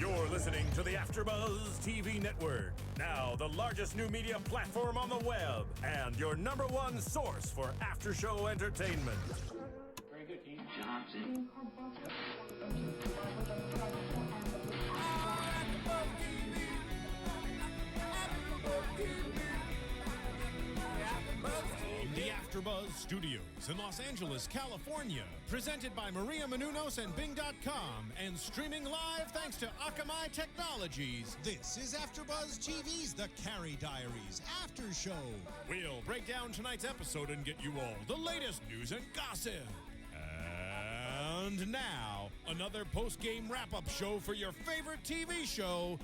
You're listening to the AFTERBUZZ TV Network, now the largest new media platform on the web, and your #1 source for after-show entertainment. Very good, Dean Johnson. From the AFTERBUZZ Studios in Los Angeles, California, presented by Maria Menounos and Bing.com, and streaming live thanks to Akamai Technologies. This is AFTERBUZZ TV's The Carrie Diaries After Show. We'll break down tonight's episode and get you all the latest news and gossip. And now, another post-game wrap-up show for your favorite TV show.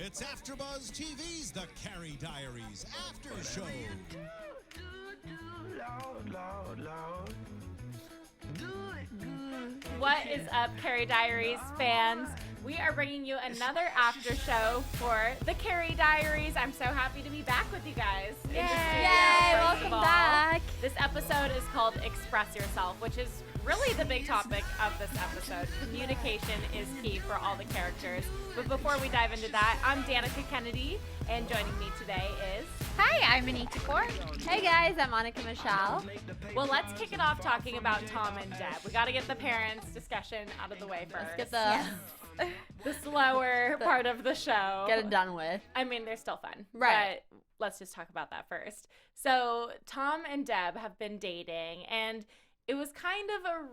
It's AFTERBUZZ TV's The Carrie Diaries After Show. What is up, Carrie Diaries fans? We are bringing you another after show for the Carrie Diaries. I'm so happy to be back with you guys. Yay! Welcome back. This episode is called Express Yourself, which is really the big topic of this episode. Communication is key for all the characters. But before we dive into that, I'm Danica Kennedy, and joining me today is... Hi, I'm Anik Dufour. Hey guys, I'm Annika Michelle. Well, let's kick it off talking about Tom and Deb. We got to get the parents' discussion out of the way first. Let's get the slower part of the show. Get it done with. I mean, they're still fun. Right. But let's just talk about that first. So Tom and Deb have been dating, and it was kind of a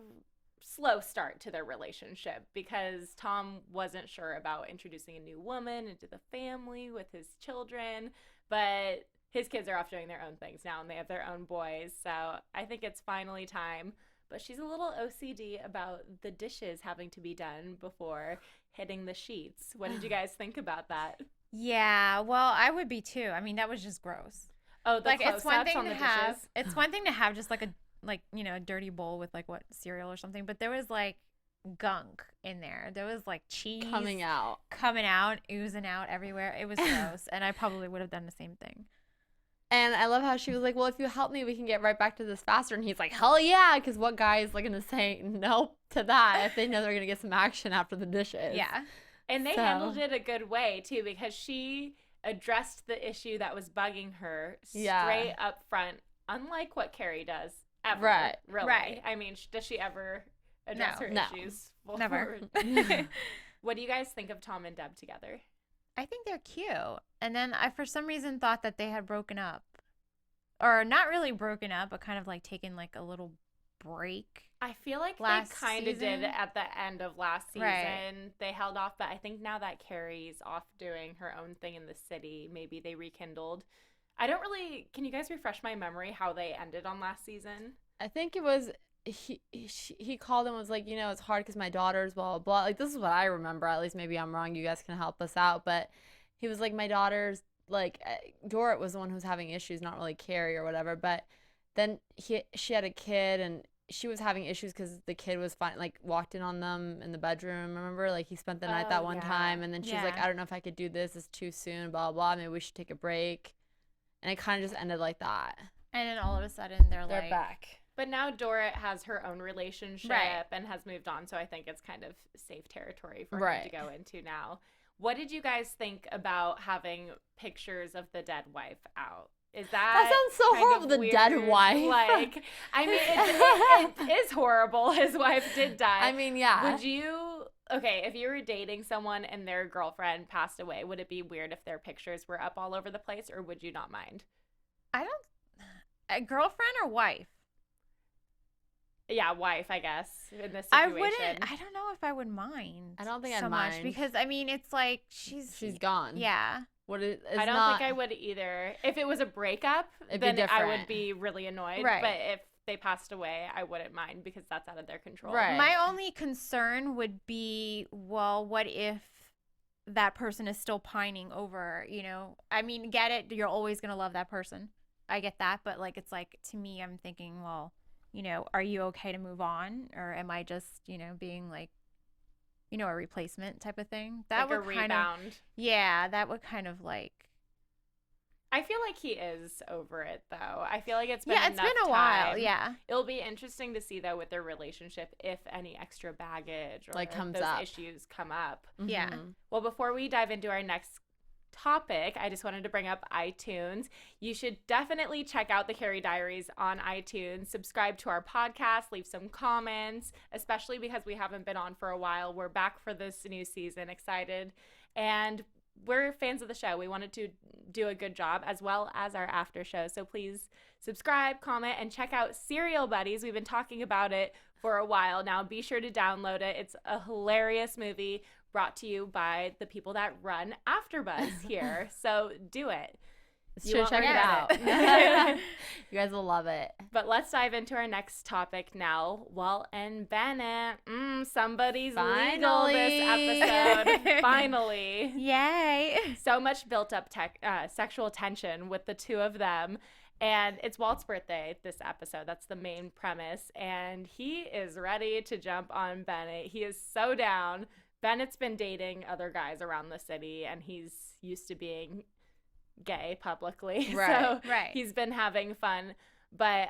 slow start to their relationship because Tom wasn't sure about introducing a new woman into the family with his children, but his kids are off doing their own things now, and they have their own boys, so I think it's finally time. But she's a little OCD about the dishes having to be done before hitting the sheets. What did you guys think about that? Yeah, well, I would be too. I mean, that was just gross. Oh, the like it's one thing on to the have. dishes? It's one thing to have just like a dirty bowl with like what cereal or something, but there was like gunk in there. There was like cheese Coming out, oozing out everywhere. It was gross, and I probably would have done the same thing. and I love how she was like, well, if you help me, we can get right back to this faster. And he's like, hell yeah, because what guy is like gonna say nope to that if they know they're gonna get some action after the dishes? Yeah. And they handled it a good way, too, because she addressed the issue that was bugging her straight up front, unlike what Carrie does ever. Right. Really. Right. I mean, does she ever address her No. issues? Never. What do you guys think of Tom and Deb together? I think they're cute. And then I, for some reason, thought that they had broken up. Or not really broken up, but kind of like taken like a little break. I feel like Last they kind of did season? at the end of last season. Right. They held off, but I think now that Carrie's off doing her own thing in the city, maybe they rekindled. I don't really... Can you guys refresh my memory how they ended on last season? I think it was he called and was like, you know, it's hard because my daughter's blah blah blah. Like, this is what I remember. At least maybe I'm wrong. You guys can help us out. But he was like, my daughter's like Dorrit was the one who was having issues, not really Carrie or whatever. But then she had a kid and she was having issues because the kid was like walked in on them in the bedroom. Remember, like he spent the night that one time, and then she's like, I don't know if I could do this. It's too soon. Blah blah. Maybe we should take a break. And it kind of just ended like that. And then all of a sudden, they're like... back. But now Dorrit has her own relationship and has moved on, so I think it's kind of safe territory for her to go into now. What did you guys think about having pictures of the dead wife out? Is that sounds so kind horrible, of the weird? dead wife. Like, I mean, it is horrible. His wife did die. I mean, yeah. Would you... Okay, if you were dating someone and their girlfriend passed away, would it be weird if their pictures were up all over the place, or would you not mind? I don't... A girlfriend or wife? Yeah, wife, I guess, in this situation. I don't know if I would mind. I don't think so I'd much mind. because, I mean, it's like she's gone. Yeah. I don't think I would either. If it was a breakup, It'd then be I would different. be really annoyed. Right. But if they passed away, I wouldn't mind because that's out of their control. Right. My only concern would be, well, what if that person is still pining over, you know? I mean, get it. You're always going to love that person. I get that. But, like, it's like, to me, I'm thinking, well, you know, are you okay to move on? Or am I just, you know, being like, you know, a replacement type of thing? That Like would a kind rebound. of, yeah, that would kind of like, I feel like he is over it, though. I feel like it's been Yeah, it's been a while. Yeah. It'll be interesting to see, though, with their relationship, if any extra baggage or Like, comes those up. issues come up. Yeah. Well, before we dive into our next topic, I just wanted to bring up iTunes. You should definitely check out the Carrie Diaries on iTunes. Subscribe to our podcast, leave some comments, especially because we haven't been on for a while. We're back for this new season, excited. And we're fans of the show. We wanted to do a good job, as well as our after show. So please subscribe, comment, and check out Serial Buddies. We've been talking about it for a while now. Be sure to download it. It's a hilarious movie brought to you by the people that run AFTERBUZZ here. So do it. You Sure, won't check it regret out. You guys will love it. But let's dive into our next topic now. Walt and Bennet. Somebody's legal this episode. Finally. Yay. So much built up sexual tension with the two of them. And it's Walt's birthday this episode. That's the main premise. And he is ready to jump on Bennet. He is so down. Bennet's been dating other guys around the city, and he's used to being gay publicly. Right, so right. he's been having fun. But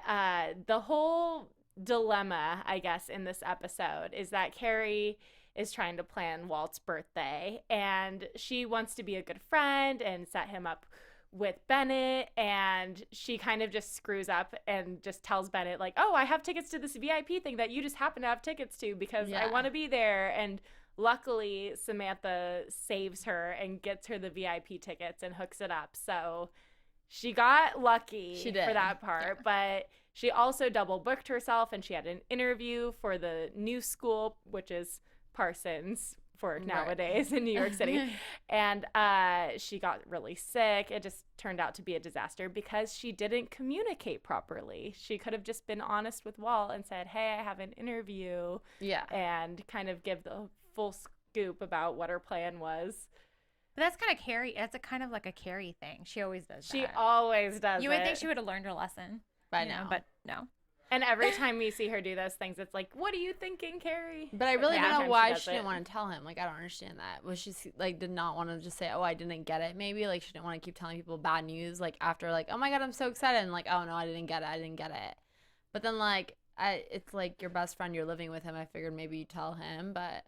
the whole dilemma, I guess, in this episode is that Carrie is trying to plan Walt's birthday, and she wants to be a good friend and set him up with Bennet, and she kind of just screws up and just tells Bennet, like, oh, I have tickets to this VIP thing that you just happen to have tickets to because I want to be there. And luckily, Samantha saves her and gets her the VIP tickets and hooks it up. So she got lucky for that part. Yeah. But she also double booked herself, and she had an interview for the new school, which is Parsons for nowadays in New York City. And she got really sick. It just turned out to be a disaster because she didn't communicate properly. She could have just been honest with Walt and said, hey, I have an interview. Yeah. And kind of give the full scoop about what her plan was. But that's kind of Carrie. That's a kind of like a Carrie thing. She always does that. She always does You would think she would have learned her lesson by now, but no. And every time we see her do those things, it's like, what are you thinking, Carrie? But I really don't know why she didn't want to tell him. Like, I don't understand that. Was she, like, did not want to just say, oh, I didn't get it, maybe? Like, she didn't want to keep telling people bad news, like, after, like, oh, my God, I'm so excited. And, like, oh, no, I didn't get it. But then, like, it's, like, your best friend, you're living with him. I figured maybe you tell him, but...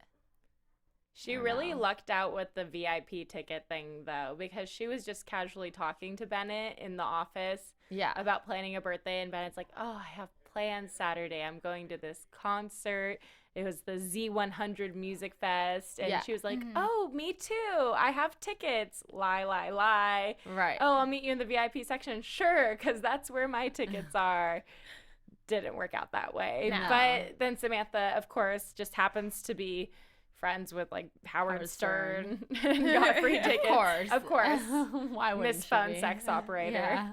She really lucked out with the VIP ticket thing, though, because she was just casually talking to Bennet in the office about planning a birthday. And Bennett's like, oh, I have plans Saturday. I'm going to this concert. It was the Z100 Music Fest. And she was like, oh, me too. I have tickets. Lie. Right. Oh, I'll meet you in the VIP section. Sure, because that's where my tickets are. Didn't work out that way. No. But then Samantha, of course, just happens to be friends with like Howard Stern and got free tickets. Of course. Why wouldn't Miss Phone Sex Operator. Yeah.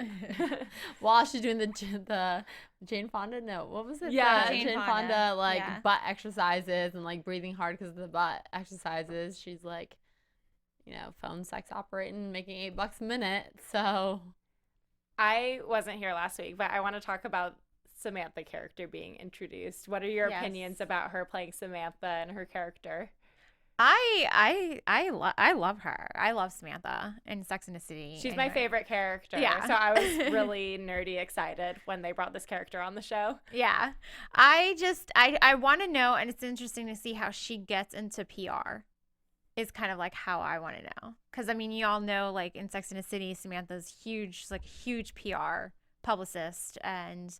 While she's doing the Jane Fonda, no, what was it? Yeah, Jane Fonda like butt exercises and like breathing hard because of the butt exercises. She's like, you know, phone sex operating, making $8 a minute. So I wasn't here last week, but I want to talk about Samantha character being introduced. What are your opinions about her playing Samantha and her character? I love her. I love Samantha in Sex and the City. She's my favorite character. Yeah. So I was really nerdy excited when they brought this character on the show. Yeah. I want to know, and it's interesting to see how she gets into PR. Is kind of like how I want to know. Because, I mean, you all know, like, in Sex and the City, Samantha's huge. She's like a huge PR publicist, and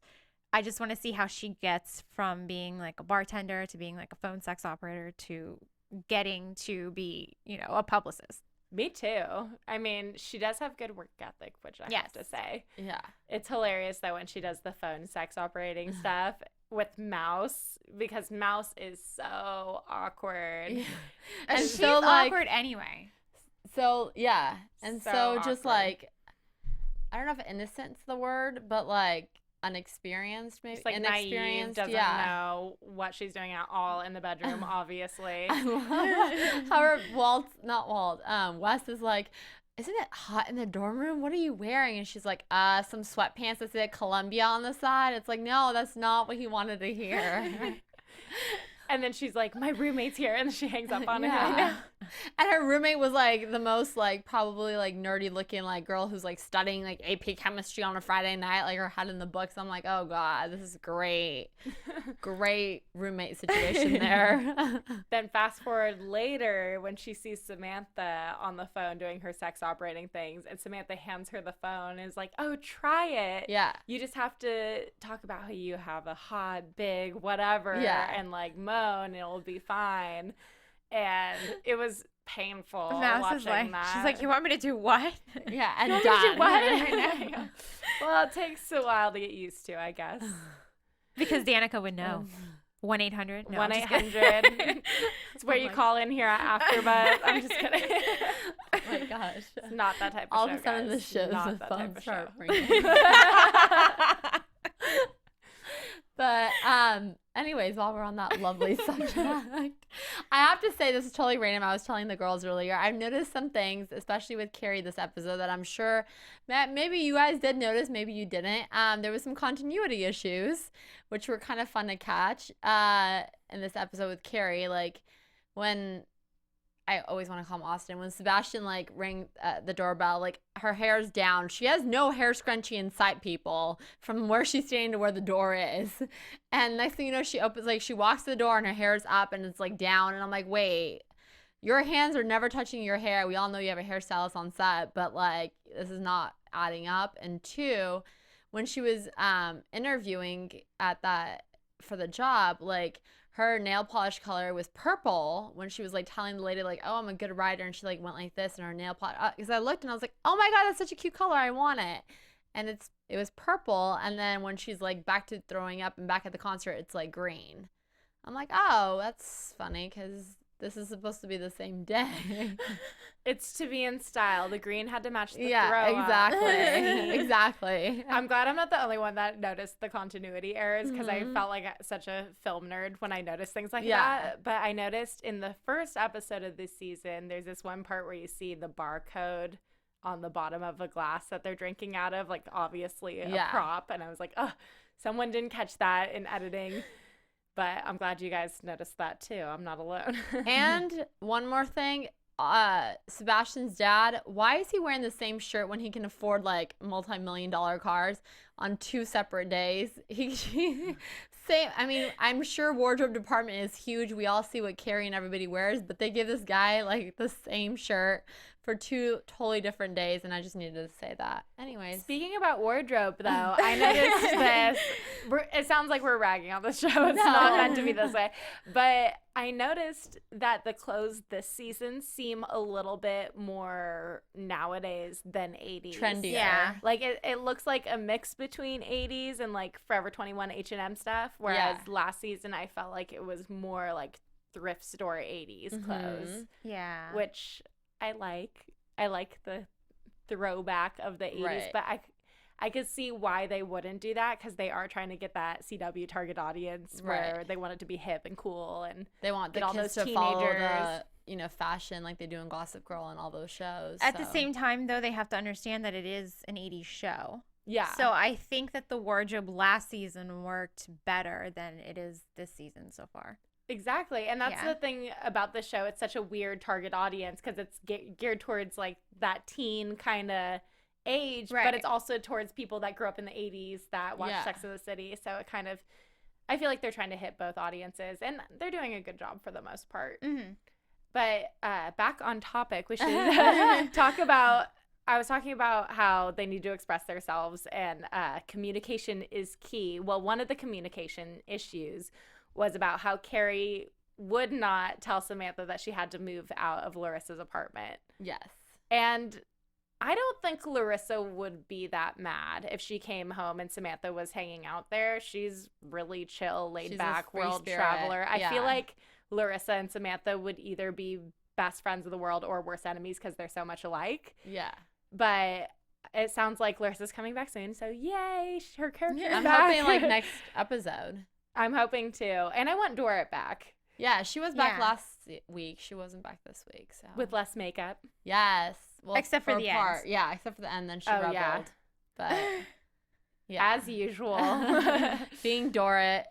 I just want to see how she gets from being like a bartender to being like a phone sex operator to getting to be, you know, a publicist. Me too. I mean, she does have good work ethic, which I have to say. Yeah. It's hilarious though when she does the phone sex operating stuff with Mouse, because Mouse is so awkward. Yeah. And she's so, like, awkward anyway. So, yeah. And so just like, I don't know if innocent's the word, but like unexperiencest, maybe. Just like naive, doesn't know what she's doing at all in the bedroom, obviously. However, Wes is like, isn't it hot in the dorm room? What are you wearing? And she's like, some sweatpants that say Columbia on the side. It's like, no, that's not what he wanted to hear. And then she's like, my roommate's here, and she hangs up on him. And her roommate was like the most like probably like nerdy looking like girl who's like studying like AP chemistry on a Friday night, like her head in the books. I'm like, oh God, this is great. Great roommate situation there. Then fast forward later when she sees Samantha on the phone doing her sex operating things, and Samantha hands her the phone and is like, oh, try it. Yeah. You just have to talk about how you have a hot, big, whatever, and like moan and it'll be fine. And it was painful watching that. She's like, you want me to do what? Yeah, and You done. want me to do what? Well, it takes a while to get used to, I guess. Because Danica would know. 1-800. No, 1-800. It's where you call in here at AFTERBUZZ. I'm just kidding. Oh my gosh. It's not that type of All show, of a sudden guys. the show's Not the that phone type of show. start ringing. But anyways, while we're on that lovely subject, I have to say this is totally random. I was telling the girls earlier, I've noticed some things, especially with Carrie this episode, that I'm sure maybe you guys did notice, maybe you didn't. There was some continuity issues, which were kind of fun to catch in this episode with Carrie. Like when I always want to call him Austin. When Sebastian like rang the doorbell, like her hair's down. She has no hair scrunchie in sight, people, from where she's standing to where the door is. And next thing you know, she opens, like she walks to the door and her hair's up and it's like down. And I'm like, wait, your hands are never touching your hair. We all know you have a hairstylist on set, but like this is not adding up. And two, when she was interviewing at that for the job, like her nail polish color was purple when she was like telling the lady like, oh, I'm a good writer, and she like went like this and her nail polish, because I looked and I was like, oh my God, that's such a cute color, I want it. And it was purple, and then when she's like back to throwing up and back at the concert, it's like green. I'm like, oh, that's funny because this is supposed to be the same day. It's to be in style. The green had to match the throw exactly. Exactly. I'm glad I'm not the only one that noticed the continuity errors, because I felt like such a film nerd when I noticed things like that. But I noticed in the first episode of this season, there's this one part where you see the barcode on the bottom of a glass that they're drinking out of, like obviously a prop. And I was like, oh, someone didn't catch that in editing. But I'm glad you guys noticed that too. I'm not alone. And one more thing, Sebastian's dad, why is he wearing the same shirt when he can afford like multi-million-dollar cars on 2 separate days? Same. I mean, I'm sure wardrobe department is huge. We all see what Carrie and everybody wears, but they give this guy like the same shirt for 2 totally different days, and I just needed to say that. Anyways. Speaking about wardrobe, though, I noticed this. It sounds like we're ragging on the show. It's not meant to be this way. But I noticed that the clothes this season seem a little bit more nowadays than 80s. Trendier. Yeah. Like, it looks like a mix between 80s and, like, Forever 21 H&M stuff, whereas last season I felt like it was more, like, thrift store 80s clothes. Yeah. Which I like. I like the throwback of the 80s, but I could see why they wouldn't do that, because they are trying to get that CW target audience where they want it to be hip and cool, and they want the all kids those to follow teenagers. the fashion like they do in Gossip Girl and all those shows. At the same time, though, they have to understand that it is an 80s show. Yeah. So I think that the wardrobe last season worked better than it is this season so far. Exactly. And that's the thing about the show. It's such a weird target audience because it's geared towards like that teen kind of age, but it's also towards people that grew up in the 80s that watch Sex and the City. So it kind of, I feel like they're trying to hit both audiences, and they're doing a good job for the most part. Mm-hmm. But back on topic, we should talk about, I was talking about how they need to express themselves, and communication is key. Well, one of the communication issues was about how Carrie would not tell Samantha that she had to move out of Larissa's apartment. Yes. And I don't think Larissa would be that mad if she came home and Samantha was hanging out there. She's really chill, laid back, world traveler. I feel like Larissa and Samantha would either be best friends of the world or worst enemies because they're so much alike. Yeah. But it sounds like Larissa's coming back soon, so yay, her character is I'm back. hoping like next episode. I'm hoping too. And I want Dorrit back. Yeah, she was back last week. She wasn't back this week. So With less makeup. yes. Well, Except for the end. Yeah, except for the end. Then she Oh, rebelled. yeah. But yeah. As usual. Being Dorrit.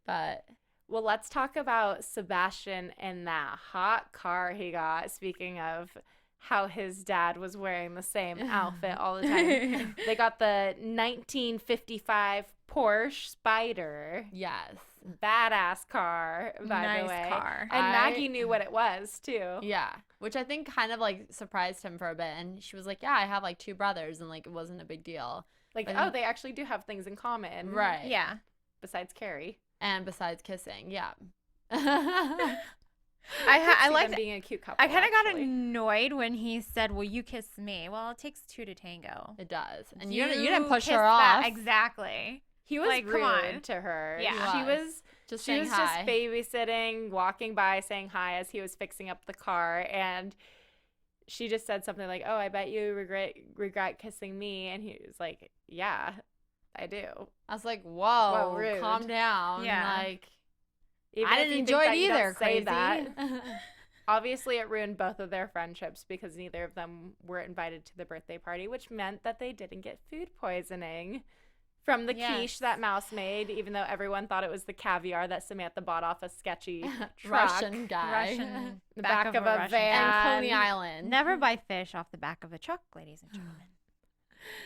But Well, let's talk about Sebastian and that hot car he got. Speaking of how his dad was wearing the same outfit all the time. They got the 1955 Porsche Spider. Yes. Badass car, by Nice the way. car. And Maggie knew what it was, too. Yeah, which I think kind of like surprised him for a bit. And she was like, yeah, I have like 2 brothers, and like it wasn't a big deal. Like, But oh, they actually do have things in common. Right. Yeah. Besides Carrie. And besides kissing, yeah. I like like being a cute couple. I kind of got actually. annoyed when he said, "Will you kiss me?" Well, it takes 2 to tango. It does. And you didn't push kissed her that- off. Exactly. He was Like, rude come on. to her. Yeah. She was just she saying was hi. just babysitting, walking by, saying hi as he was fixing up the car, and she just said something like, "Oh, I bet you regret kissing me," and he was like, "Yeah, I do." I was like, whoa, rude. calm down. Yeah. Like, Even I if didn't you think enjoy that it you don't either, say crazy. that. Obviously, it ruined both of their friendships because neither of them were invited to the birthday party, which meant that they didn't get food poisoning from the Yes. quiche that Mouse made, even though everyone thought it was the caviar that Samantha bought off a sketchy truck. Russian guy. Russian The back of a Russian van. And Coney Island. Never buy fish off the back of a truck, ladies and gentlemen.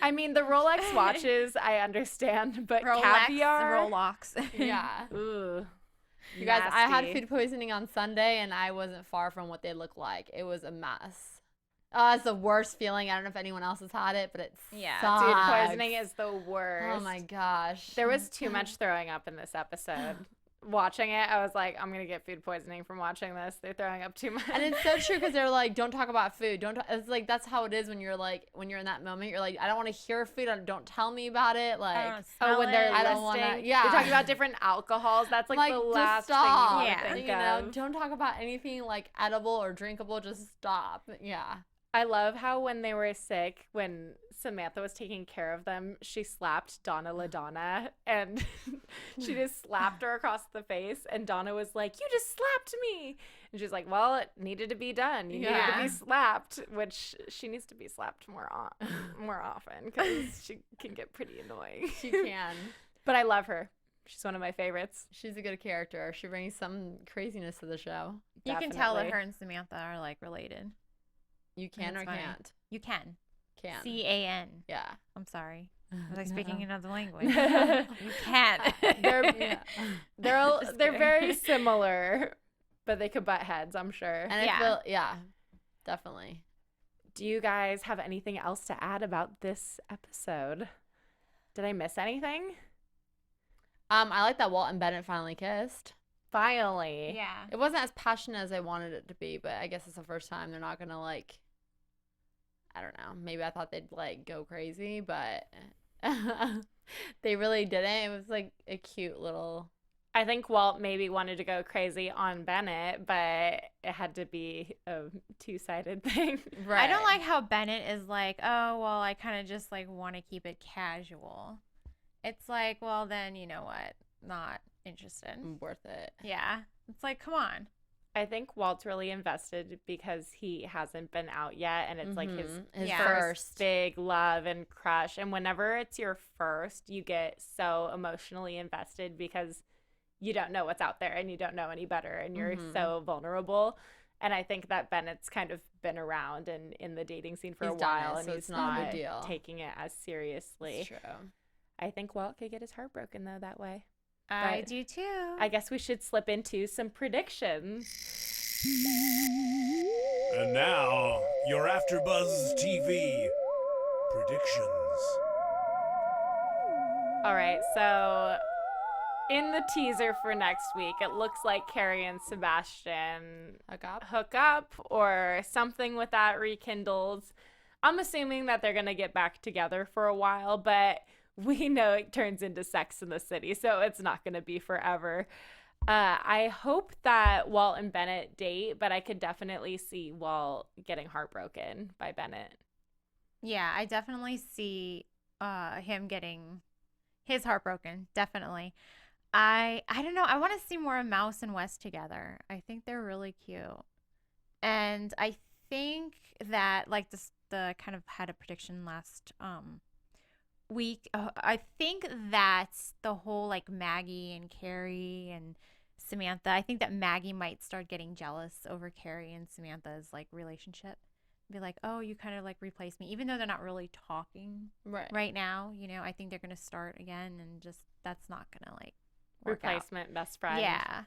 I mean, the Rolex watches, I understand, but Rolex, caviar? Rolex. Yeah. Ooh. You guys, I had Nasty. food poisoning on Sunday, and I wasn't far from what they looked like. It was a mess. It's the worst feeling. I don't know if anyone else has had it, but it Yeah, sucks. Food poisoning is the worst. Oh my gosh. There was too much throwing up in this episode. Watching it, I was like, I'm gonna get food poisoning from watching this. They're throwing up too much. And it's so true because they're like, don't talk about food. It's like that's how it is when you're like when you're in that moment. You're like, I don't want to hear food. Don't tell me about it. Like, Oh, when they're I listing, don't wanna- yeah. they're talking about different alcohols. That's like the just last stop. thing you Yeah. want to think You know, of. don't talk about anything like edible or drinkable. Just stop. Yeah. I love how when they were sick, when Samantha was taking care of them, she slapped Donna LaDonna and she just slapped her across the face. And Donna was like, "You just slapped me." And she's like, "Well, it needed to be done. You needed to Yeah. be slapped," which she needs to be slapped more often because she can get pretty annoying. She can. But I love her. She's one of my favorites. She's a good character. She brings some craziness to the show. You can tell that Definitely. her and Samantha are like related. You can That's or funny. can't. You can. Can. CAN. Yeah. I'm sorry. Was I speaking No. another language? You can. They're Yeah. they're Just they're kidding. very similar, but they could butt heads, I'm sure. And Yeah. I feel, yeah, definitely. Do you guys have anything else to add about this episode? Did I miss anything? I like that Walt and Bennet finally kissed. Finally. Yeah. It wasn't as passionate as I wanted it to be, but I guess it's the first time they're not gonna like. I don't know. Maybe I thought they'd like go crazy, but they really didn't. It was like a cute little. I think Walt maybe wanted to go crazy on Bennet, but it had to be a two-sided thing. I don't like how Bennett is like, oh, well, I kind of just like want to keep it casual. It's like, well, then you know what? Not interested. Worth it. Yeah. It's like, come on. I think Walt's really invested because he hasn't been out yet, and it's like his Yeah. first big love and crush. And whenever it's your first, you get so emotionally invested because you don't know what's out there and you don't know any better, and you're so vulnerable. And I think that Bennett's kind of been around and in the dating scene for He's a done while, it, and so he's it's not a big not deal. taking it as seriously. It's true. I think Walt could get his heart broken though that way. I But do too. I guess we should slip into some predictions. And now, your AfterBuzz TV predictions. All right, so in the teaser for next week, it looks like Carrie and Sebastian hook up or something with that rekindles. I'm assuming that they're going to get back together for a while, but we know it turns into Sex in the City, so it's not going to be forever. I hope that Walt and Bennet date, but I could definitely see Walt getting heartbroken by Bennet. Yeah, I definitely see him getting his heart broken. Definitely. I don't know. I want to see more of Mouse and Wes together. I think they're really cute. And I think that like the kind of had a prediction last week. I think that the whole like Maggie and Carrie and Samantha. I think that Maggie might start getting jealous over Carrie and Samantha's like relationship. Be like, oh, you kind of like replaced me, even though they're not really talking right now. You know, I think they're gonna start again, and just that's not gonna like work Replacement out. best friend. Yeah.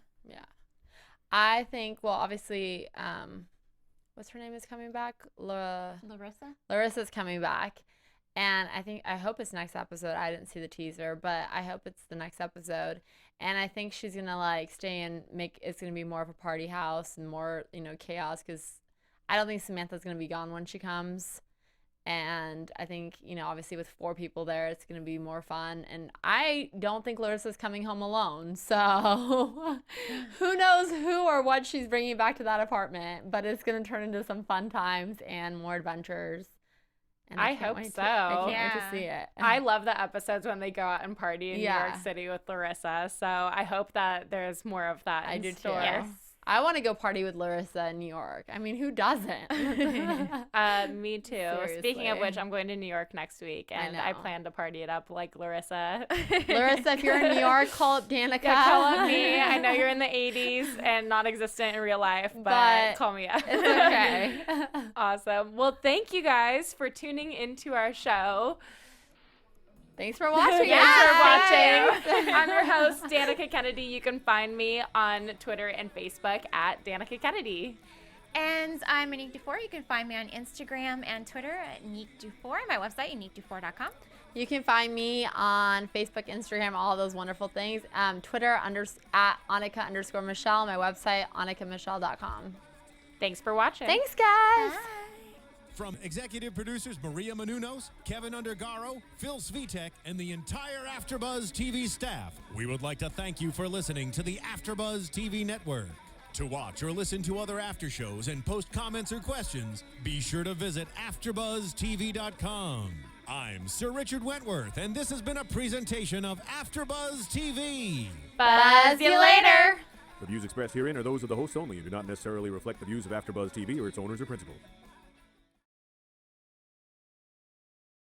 I think, well, obviously, what's her name is coming back? Larissa. Larissa's coming back. And I hope it's next episode. I didn't see the teaser, but I hope it's the next episode. And I think she's going to like stay and it's going to be more of a party house and more, chaos, because I don't think Samantha's going to be gone when she comes. And I think, obviously with 4 people there, it's going to be more fun. And I don't think Larissa's coming home alone. So who knows who or what she's bringing back to that apartment. But it's going to turn into some fun times and more adventures. And I hope so. I can't wait to see it. I love the episodes when they go out and party in New York City with Larissa. So I hope that there's more of that in store. Yes. I want to go party with Larissa in New York. I mean, who doesn't? Me too. Seriously. Speaking of which, I'm going to New York next week, and I plan to party it up like Larissa. Larissa, if you're in New York, call up Danica. Yeah, call up me. I know you're in the 80s and not existent in real life, but call me up. It's okay. Awesome. Well, thank you guys for tuning into our show. Thanks for watching. Thanks for watching. I'm your host, Danica Kennedy. You can find me on Twitter and Facebook at Danica Kennedy. And I'm Anik Dufour. You can find me on Instagram and Twitter at Anik Dufour. My website, anikdufour.com. You can find me on Facebook, Instagram, all those wonderful things. Twitter at Annika_Michelle. My website, AnikaMichelle.com. Thanks for watching. Thanks, guys. Bye. From executive producers Maria Menounos, Kevin Undergaro, Phil Svitek, and the entire AfterBuzz TV staff, we would like to thank you for listening to the AfterBuzz TV network. To watch or listen to other after shows and post comments or questions, be sure to visit AfterBuzzTV.com. I'm Sir Richard Wentworth, and this has been a presentation of AfterBuzz TV. Buzz you later. The views expressed herein are those of the hosts only and do not necessarily reflect the views of AfterBuzz TV or its owners or principals.